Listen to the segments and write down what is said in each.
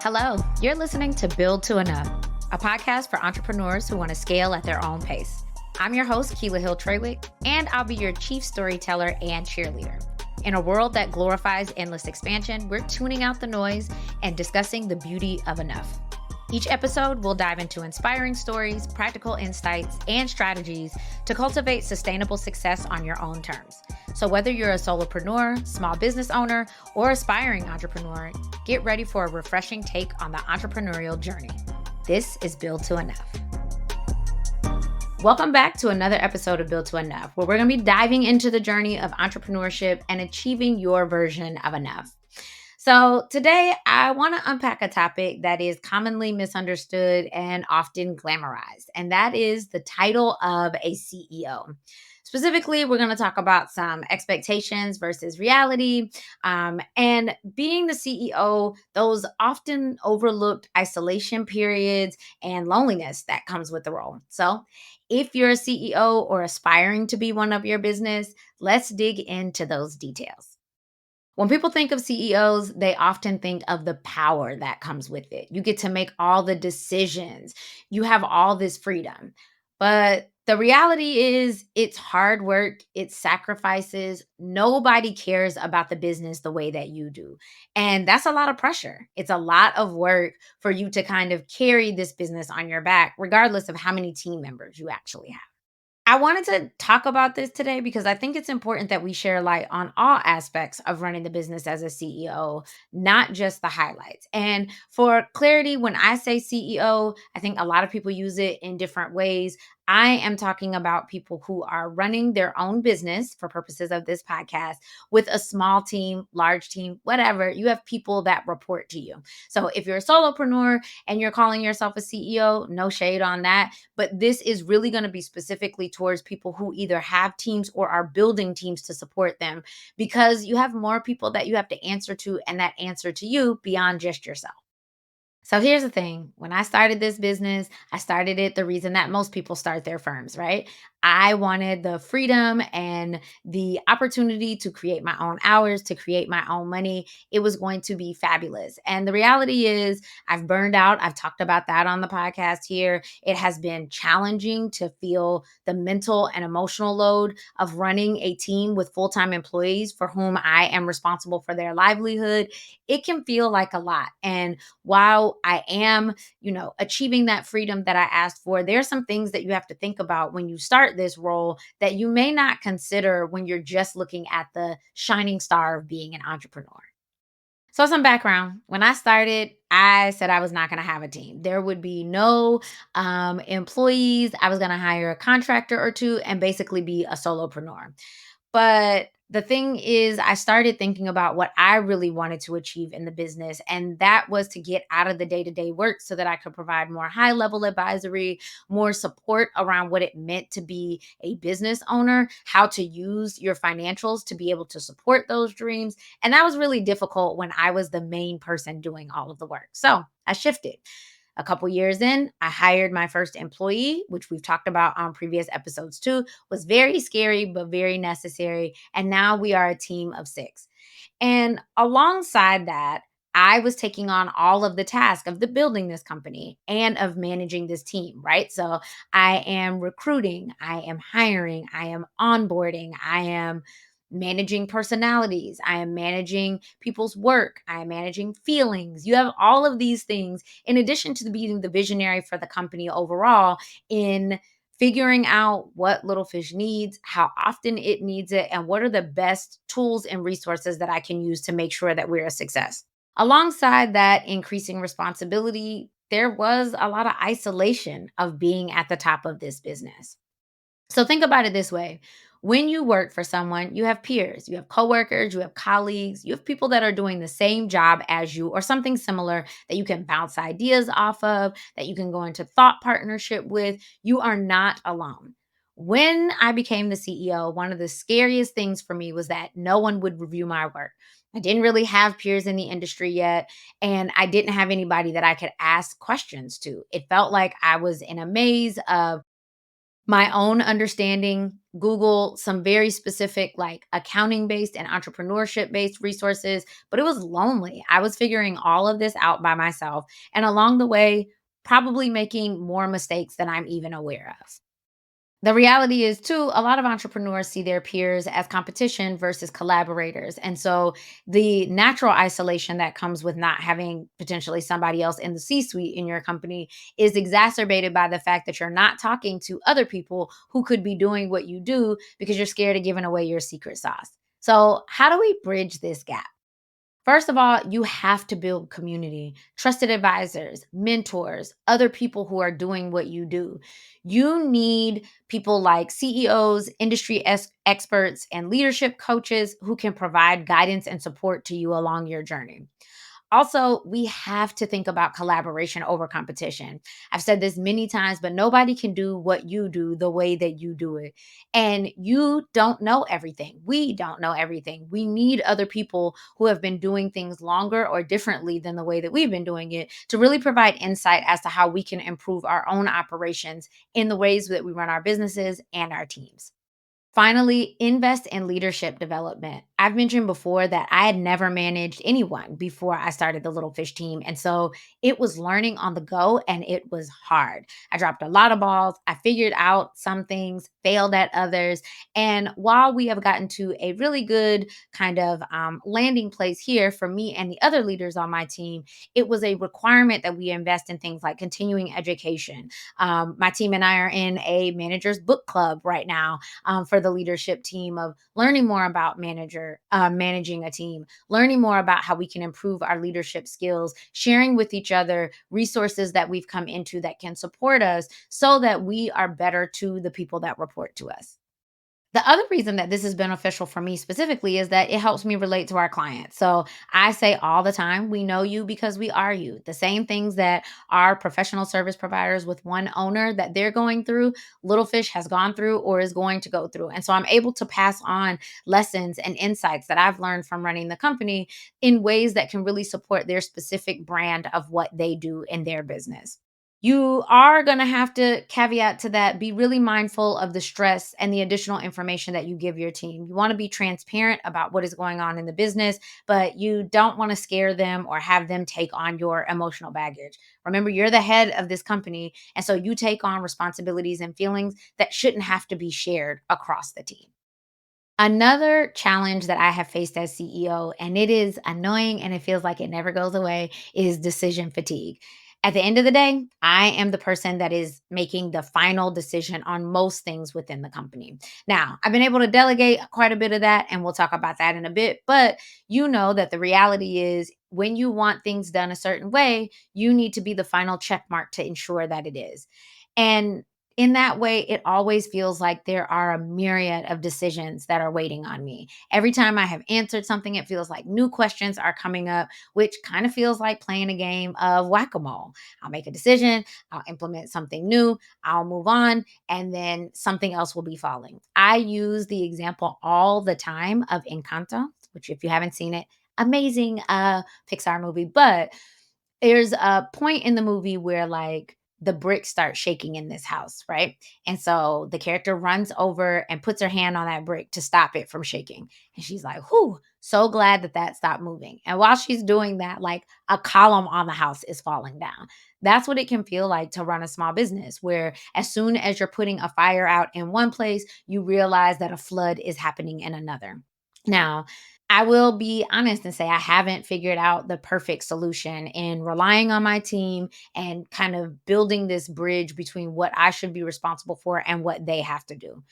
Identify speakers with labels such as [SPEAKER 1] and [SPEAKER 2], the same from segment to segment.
[SPEAKER 1] Hello, you're listening to Build to Enough, a podcast for entrepreneurs who want to scale at their own pace. I'm your host, Keila Hill Treywick, and I'll be your chief storyteller and cheerleader. In a world that glorifies endless expansion, we're tuning out the noise and discussing the beauty of enough. Each episode, we'll dive into inspiring stories, practical insights, and strategies to cultivate sustainable success on your own terms. So whether you're a solopreneur, small business owner, or aspiring entrepreneur, get ready for a refreshing take on the entrepreneurial journey. This is Build to Enough. Welcome back to another episode of Build to Enough, where we're going to be diving into the journey of entrepreneurship and achieving your version of enough. So today I want to unpack a topic that is commonly misunderstood and often glamorized, and that is the title of a CEO. Specifically, we're going to talk about some expectations versus reality, and being the CEO, those often overlooked isolation periods and loneliness that comes with the role. So if you're a CEO or aspiring to be one of your business, let's dig into those details. When people think of CEOs, they often think of the power that comes with it. You get to make all the decisions, you have all this freedom. But the reality is, it's hard work, it's sacrifices. Nobody cares about the business the way that you do. And that's a lot of pressure. It's a lot of work for you to kind of carry this business on your back, regardless of how many team members you actually have. I wanted to talk about this today because I think it's important that we share light on all aspects of running the business as a CEO, not just the highlights. And for clarity, when I say CEO, I think a lot of people use it in different ways. I am talking about people who are running their own business for purposes of this podcast with a small team, large team, whatever. You have people that report to you. So if you're a solopreneur and you're calling yourself a CEO, no shade on that. But this is really going to be specifically towards people who either have teams or are building teams to support them, because you have more people that you have to answer to and that answer to you beyond just yourself. So here's the thing. When I started this business, I started it the reason that most people start their firms, right? I wanted the freedom and the opportunity to create my own hours, to create my own money. It was going to be fabulous. And the reality is, I've burned out. I've talked about that on the podcast here. It has been challenging to feel the mental and emotional load of running a team with full time employees for whom I am responsible for their livelihood. It can feel like a lot. And while I am, achieving that freedom that I asked for, there are some things that you have to think about when you start this role that you may not consider when you're just looking at the shining star of being an entrepreneur. So, some background. When I started, I said I was not going to have a team. There would be no employees. I was going to hire a contractor or two and basically be a solopreneur. But the thing is, I started thinking about what I really wanted to achieve in the business. And that was to get out of the day to day work so that I could provide more high level advisory, more support around what it meant to be a business owner, how to use your financials to be able to support those dreams. And that was really difficult when I was the main person doing all of the work. So I shifted. A couple years in, I hired my first employee, which we've talked about on previous episodes too. Was very scary, but very necessary. And now we are a team of 6. And alongside that, I was taking on all of the tasks of the building this company and of managing this team, right? So I am recruiting, I am hiring, I am onboarding, I am managing personalities, I am managing people's work, I am managing feelings. You have all of these things in addition to being the visionary for the company overall in figuring out what Little Fish needs, how often it needs it, and what are the best tools and resources that I can use to make sure that we're a success. Alongside that increasing responsibility, there was a lot of isolation of being at the top of this business. So think about it this way. When you work for someone, you have peers, you have coworkers, you have colleagues, you have people that are doing the same job as you or something similar that you can bounce ideas off of, that you can go into thought partnership with. You are not alone. When I became the CEO, one of the scariest things for me was that no one would review my work. I didn't really have peers in the industry yet, and I didn't have anybody that I could ask questions to. It felt like I was in a maze of my own understanding, Google some very specific, like accounting based and entrepreneurship based resources, but it was lonely. I was figuring all of this out by myself. And along the way, probably making more mistakes than I'm even aware of. The reality is, too, a lot of entrepreneurs see their peers as competition versus collaborators. And so the natural isolation that comes with not having potentially somebody else in the C suite in your company is exacerbated by the fact that you're not talking to other people who could be doing what you do because you're scared of giving away your secret sauce. So, how do we bridge this gap? First of all, you have to build community, trusted advisors, mentors, other people who are doing what you do. You need people like CEOs, industry experts, and leadership coaches who can provide guidance and support to you along your journey. Also, we have to think about collaboration over competition. I've said this many times, but nobody can do what you do the way that you do it. And you don't know everything. We don't know everything. We need other people who have been doing things longer or differently than the way that we've been doing it to really provide insight as to how we can improve our own operations in the ways that we run our businesses and our teams. Finally, invest in leadership development. I've mentioned before that I had never managed anyone before I started the Little Fish team. And so it was learning on the go and it was hard. I dropped a lot of balls. I figured out some things, failed at others. And while we have gotten to a really good kind of landing place here for me and the other leaders on my team, it was a requirement that we invest in things like continuing education. My team and I are in a manager's book club right now for the leadership team of learning more about managing a team, learning more about how we can improve our leadership skills, sharing with each other resources that we've come into that can support us so that we are better to the people that report to us. The other reason that this is beneficial for me specifically is that it helps me relate to our clients. So I say all the time, we know you because we are you. The same things that our professional service providers with one owner that they're going through, Little Fish has gone through or is going to go through. And so I'm able to pass on lessons and insights that I've learned from running the company in ways that can really support their specific brand of what they do in their business. You are going to have to caveat to that, be really mindful of the stress and the additional information that you give your team. You want to be transparent about what is going on in the business, but you don't want to scare them or have them take on your emotional baggage. Remember, you're the head of this company. And so you take on responsibilities and feelings that shouldn't have to be shared across the team. Another challenge that I have faced as CEO, and it is annoying and it feels like it never goes away, is decision fatigue. At the end of the day, I am the person that is making the final decision on most things within the company. Now, I've been able to delegate quite a bit of that, and we'll talk about that in a bit. But you know that the reality is when you want things done a certain way, you need to be the final check mark to ensure that it is. And in that way, it always feels like there are a myriad of decisions that are waiting on me. Every time I have answered something, it feels like new questions are coming up, which kind of feels like playing a game of whack a mole. I'll make a decision, I'll implement something new, I'll move on, and then something else will be falling. I use the example all the time of Encanto, which, if you haven't seen it, amazing Pixar movie. But there's a point in the movie where like the bricks start shaking in this house, right? And so the character runs over and puts her hand on that brick to stop it from shaking. And she's like, whew, so glad that that stopped moving. And while she's doing that, like a column on the house is falling down. That's what it can feel like to run a small business, where as soon as you're putting a fire out in one place, you realize that a flood is happening in another. Now, I will be honest and say I haven't figured out the perfect solution in relying on my team and kind of building this bridge between what I should be responsible for and what they have to do.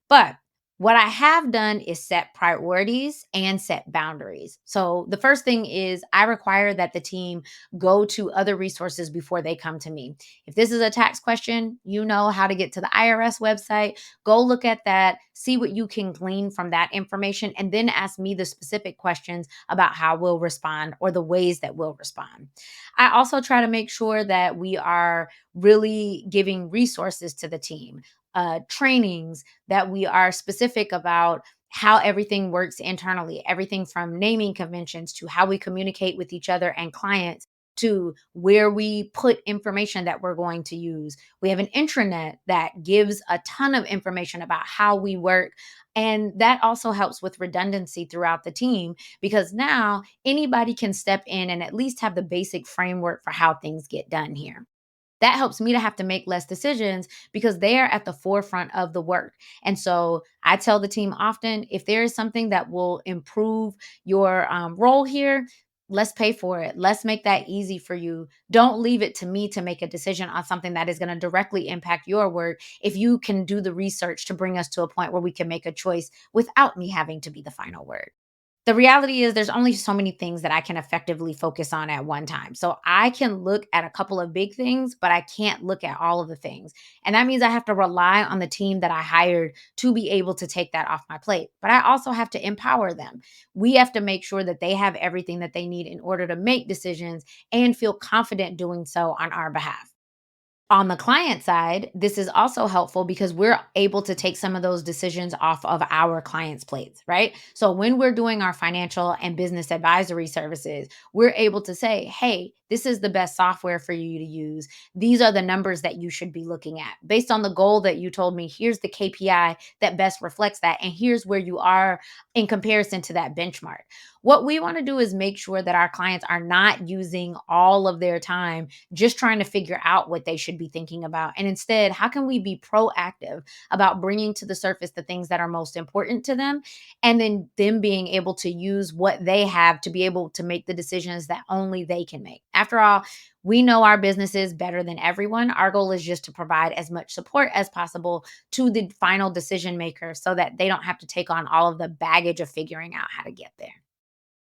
[SPEAKER 1] But what I have done is set priorities and set boundaries. So the first thing is I require that the team go to other resources before they come to me. If this is a tax question, you know how to get to the IRS website. Go look at that, see what you can glean from that information, and then ask me the specific questions about how we'll respond or the ways that we'll respond. I also try to make sure that we are really giving resources to the team, trainings that we are specific about how everything works internally, everything from naming conventions to how we communicate with each other and clients. to where we put information that we're going to use. We have an intranet that gives a ton of information about how we work. And that also helps with redundancy throughout the team because now anybody can step in and at least have the basic framework for how things get done here. That helps me to have to make less decisions because they are at the forefront of the work. And so I tell the team often, if there is something that will improve your role here, let's pay for it. Let's make that easy for you. Don't leave it to me to make a decision on something that is going to directly impact your work. If you can do the research to bring us to a point where we can make a choice without me having to be the final word. The reality is there's only so many things that I can effectively focus on at one time. So I can look at a couple of big things, but I can't look at all of the things. And that means I have to rely on the team that I hired to be able to take that off my plate. But I also have to empower them. We have to make sure that they have everything that they need in order to make decisions and feel confident doing so on our behalf. On the client side, this is also helpful because we're able to take some of those decisions off of our clients' plates, right? So when we're doing our financial and business advisory services, we're able to say, hey, this is the best software for you to use. These are the numbers that you should be looking at. Based on the goal that you told me, here's the KPI that best reflects that. And here's where you are in comparison to that benchmark. What we want to do is make sure that our clients are not using all of their time just trying to figure out what they should be thinking about. And instead, how can we be proactive about bringing to the surface the things that are most important to them? And then them being able to use what they have to be able to make the decisions that only they can make. After all, we know our businesses better than everyone. Our goal is just to provide as much support as possible to the final decision maker so that they don't have to take on all of the baggage of figuring out how to get there.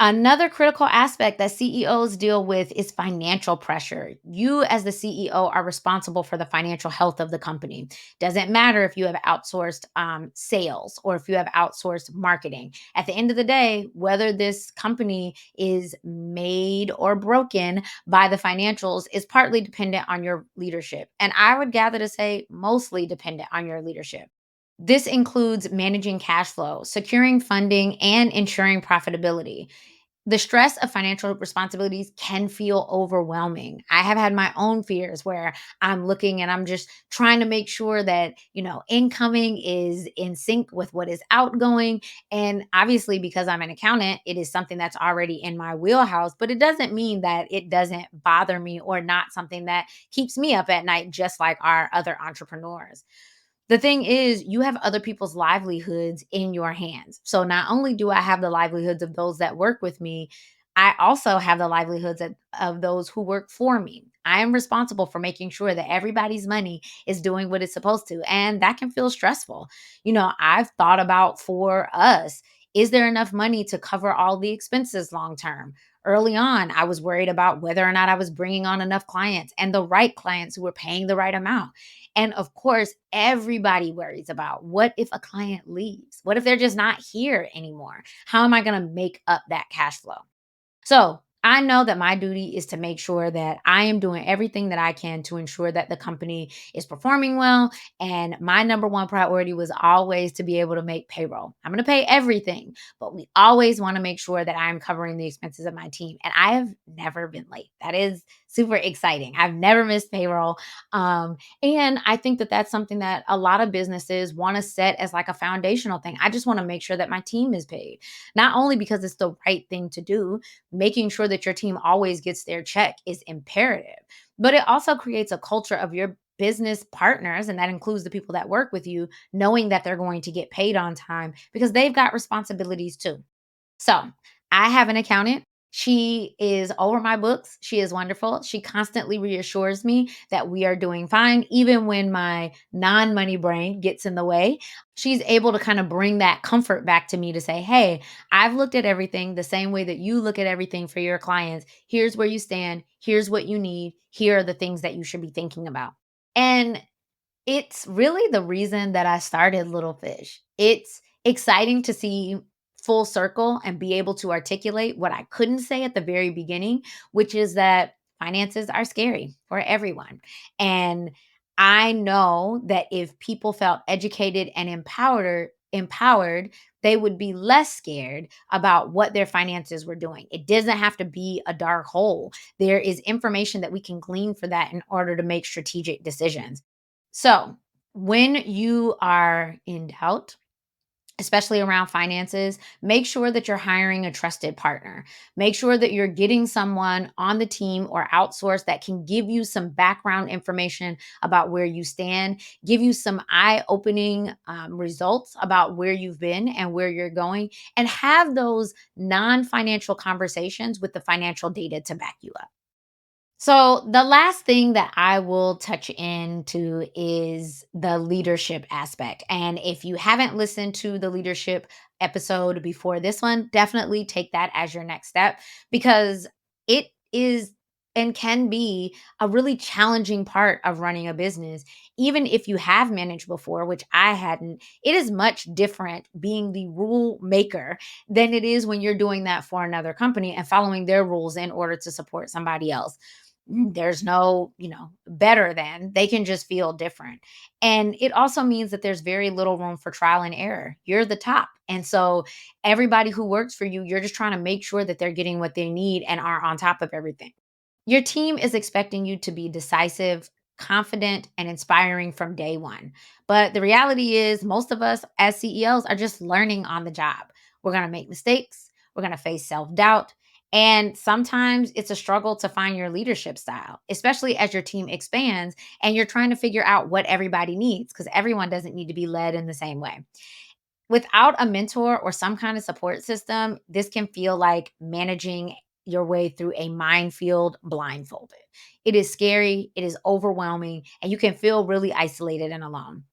[SPEAKER 1] Another critical aspect that CEOs deal with is financial pressure. You, as the CEO, are responsible for the financial health of the company. Doesn't matter if you have outsourced sales or if you have outsourced marketing. At the end of the day, whether this company is made or broken by the financials is partly dependent on your leadership. And I would gather to say mostly dependent on your leadership. This includes managing cash flow, securing funding, and ensuring profitability. The stress of financial responsibilities can feel overwhelming. I have had my own fears where I'm looking and I'm just trying to make sure that, incoming is in sync with what is outgoing. And obviously, because I'm an accountant, it is something that's already in my wheelhouse, but it doesn't mean that it doesn't bother me or not something that keeps me up at night, just like our other entrepreneurs. The thing is, you have other people's livelihoods in your hands. So not only do I have the livelihoods of those that work with me, I also have the livelihoods of those who work for me. I am responsible for making sure that everybody's money is doing what it's supposed to. And that can feel stressful. I've thought about for us, is there enough money to cover all the expenses long term? Early on, I was worried about whether or not I was bringing on enough clients and the right clients who were paying the right amount. And of course, everybody worries about what if a client leaves? What if they're just not here anymore? How am I going to make up that cash flow? So I know that my duty is to make sure that I am doing everything that I can to ensure that the company is performing well. And my number one priority was always to be able to make payroll. I'm going to pay everything, but we always want to make sure that I'm covering the expenses of my team. And I have never been late. That is super exciting. I've never missed payroll. And I think that that's something that a lot of businesses want to set as like a foundational thing. I just want to make sure that my team is paid, not only because it's the right thing to do. Making sure that your team always gets their check is imperative. But it also creates a culture of your business partners, and that includes the people that work with you, knowing that they're going to get paid on time because they've got responsibilities too. So I have an accountant. She is over my books. She is wonderful. She constantly reassures me that we are doing fine, even when my non money brain gets in the way. She's able to kind of bring that comfort back to me to say, hey, I've looked at everything the same way that you look at everything for your clients. Here's where you stand. Here's what you need. Here are the things that you should be thinking about. And it's really the reason that I started Little Fish. It's exciting to see full circle and be able to articulate what I couldn't say at the very beginning, which is that finances are scary for everyone. And I know that if people felt educated and empowered, they would be less scared about what their finances were doing. It doesn't have to be a dark hole. There is information that we can glean for that in order to make strategic decisions. So, when you are in doubt, especially around finances, make sure that you're hiring a trusted partner. Make sure that you're getting someone on the team or outsource that can give you some background information about where you stand, give you some eye opening results about where you've been and where you're going, and have those non financial conversations with the financial data to back you up. So, the last thing that I will touch into is the leadership aspect. And if you haven't listened to the leadership episode before this one, definitely take that as your next step because it is and can be a really challenging part of running a business. Even if you have managed before, which I hadn't, it is much different being the rule maker than it is when you're doing that for another company and following their rules in order to support somebody else. There's no, better than. They can just feel different. And it also means that there's very little room for trial and error. You're the top. And so everybody who works for you, you're just trying to make sure that they're getting what they need and are on top of everything. Your team is expecting you to be decisive, confident, and inspiring from day one. But the reality is, most of us as CEOs are just learning on the job. We're going to make mistakes, we're going to face self doubt. And sometimes it's a struggle to find your leadership style, especially as your team expands and you're trying to figure out what everybody needs because everyone doesn't need to be led in the same way. Without a mentor or some kind of support system, this can feel like managing your way through a minefield blindfolded. It is scary, it is overwhelming, and you can feel really isolated and alone.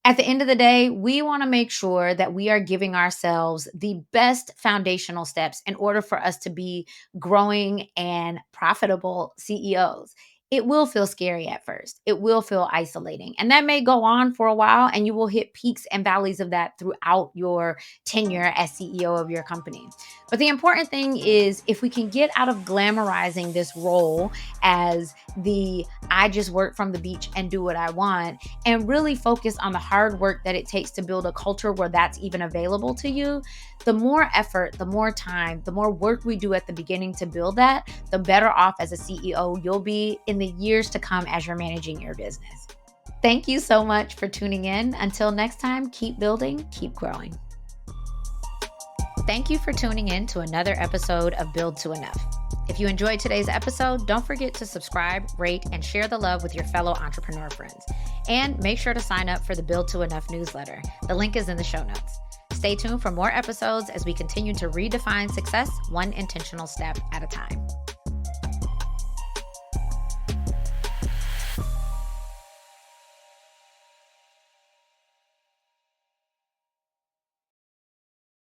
[SPEAKER 1] At the end of the day, we want to make sure that we are giving ourselves the best foundational steps in order for us to be growing and profitable CEOs. It will feel scary at first. It will feel isolating. And that may go on for a while, and you will hit peaks and valleys of that throughout your tenure as CEO of your company. But the important thing is if we can get out of glamorizing this role as the I just work from the beach and do what I want, and really focus on the hard work that it takes to build a culture where that's even available to you, the more effort, the more time, the more work we do at the beginning to build that, the better off as a CEO you'll be in the years to come as you're managing your business. Thank you so much for tuning in. Until next time, keep building, keep growing. Thank you for tuning in to another episode of Build to Enough. If you enjoyed today's episode, don't forget to subscribe, rate, and share the love with your fellow entrepreneur friends. And make sure to sign up for the Build to Enough newsletter. The link is in the show notes. Stay tuned for more episodes as we continue to redefine success one intentional step at a time.